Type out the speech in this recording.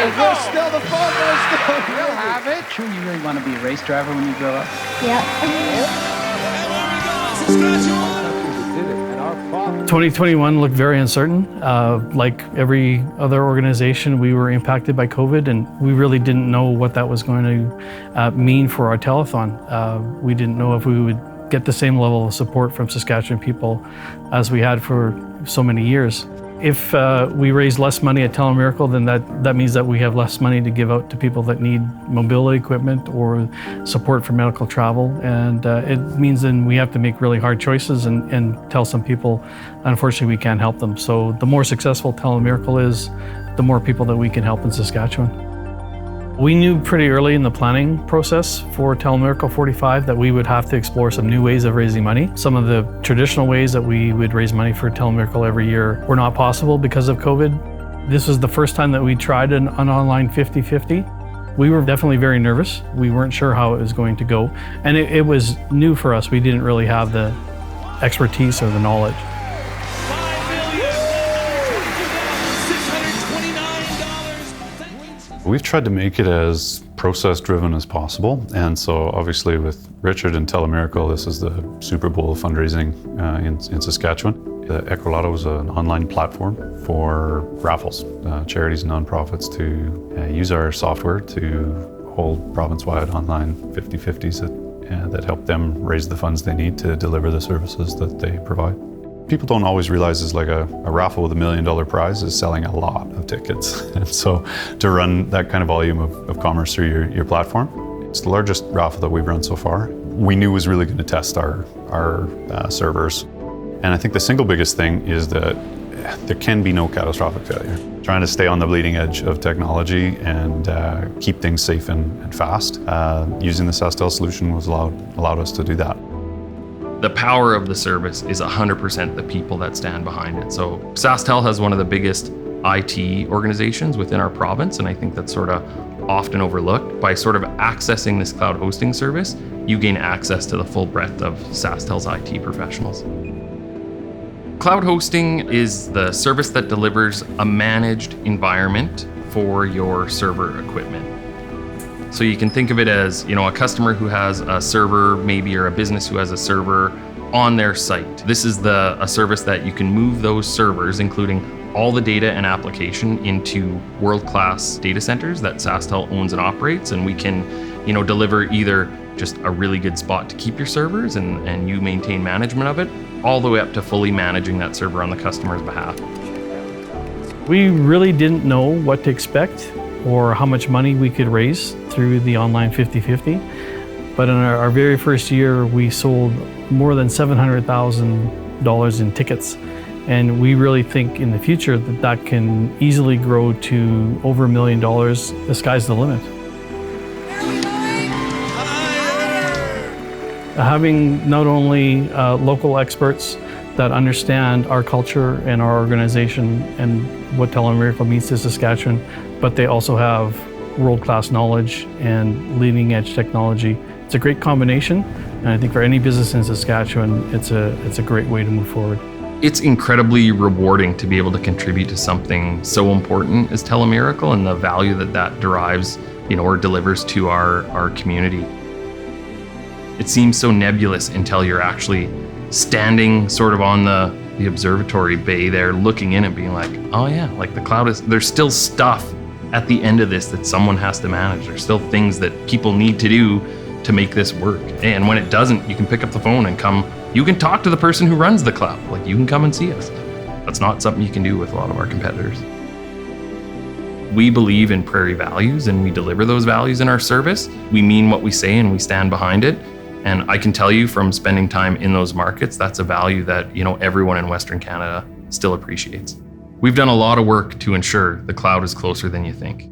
We're still the fun. We'll have it. Sure, you really want to be a race driver when you grow up? Yeah. 2021 looked very uncertain. Like every other organization, we were impacted by COVID, and we really didn't know what that was going to mean for our telethon. We didn't know if we would get the same level of support from Saskatchewan people as we had for so many years. If we raise less money at TeleMiracle, then that means that we have less money to give out to people that need mobility equipment or support for medical travel. And it means then we have to make really hard choices and tell some people, unfortunately, we can't help them. So the more successful TeleMiracle is, the more people that we can help in Saskatchewan. We knew pretty early in the planning process for TeleMiracle 45 that we would have to explore some new ways of raising money. Some of the traditional ways that we would raise money for TeleMiracle every year were not possible because of COVID. This was the first time that we tried an online 50-50. We were definitely very nervous. We weren't sure how it was going to go. And it was new for us. We didn't really have the expertise or the knowledge. We've tried to make it as process-driven as possible, and so obviously with Richard and TeleMiracle, this is the Super Bowl of fundraising in Saskatchewan. The EchoLotto is an online platform for raffles, charities and nonprofits to use our software to hold province-wide online 50-50s that help them raise the funds they need to deliver the services that they provide. People don't always realize it's like a raffle with $1 million prize is selling a lot of tickets. And so to run that kind of volume of commerce through your platform, it's the largest raffle that we've run so far. We knew was really going to test our servers. And I think the single biggest thing is that there can be no catastrophic failure. Trying to stay on the bleeding edge of technology and keep things safe and fast. Using the SaskTel solution was allowed us to do that. The power of the service is 100% the people that stand behind it. So SaskTel has one of the biggest IT organizations within our province, and I think that's sort of often overlooked. By sort of accessing this cloud hosting service, you gain access to the full breadth of SaskTel's IT professionals. Cloud hosting is the service that delivers a managed environment for your server equipment. So you can think of it as, a customer who has a server, maybe, or a business who has a server on their site. This is a service that you can move those servers, including all the data and application, into world-class data centers that SaskTel owns and operates, and we can, deliver either just a really good spot to keep your servers and you maintain management of it, all the way up to fully managing that server on the customer's behalf. We really didn't know what to expect or how much money we could raise through the online 50-50. But in our very first year, we sold more than $700,000 in tickets. And we really think in the future that can easily grow to over $1 million. The sky's the limit. Having not only local experts that understand our culture and our organization and what TeleMiracle means to Saskatchewan, but they also have world-class knowledge and leading-edge technology. It's a great combination, and I think for any business in Saskatchewan, it's a great way to move forward. It's incredibly rewarding to be able to contribute to something so important as TeleMiracle and the value that derives, or delivers to our community. It seems so nebulous until you're actually standing sort of on the observatory bay there, looking in and being like, oh yeah, like the cloud there's still stuff at the end of this that someone has to manage. There's still things that people need to do to make this work. And when it doesn't, you can pick up the phone and you can talk to the person who runs the cloud. Like, you can come and see us. That's not something you can do with a lot of our competitors. We believe in Prairie values, and we deliver those values in our service. We mean what we say and we stand behind it. And I can tell you from spending time in those markets, that's a value that, everyone in Western Canada still appreciates. We've done a lot of work to ensure the cloud is closer than you think.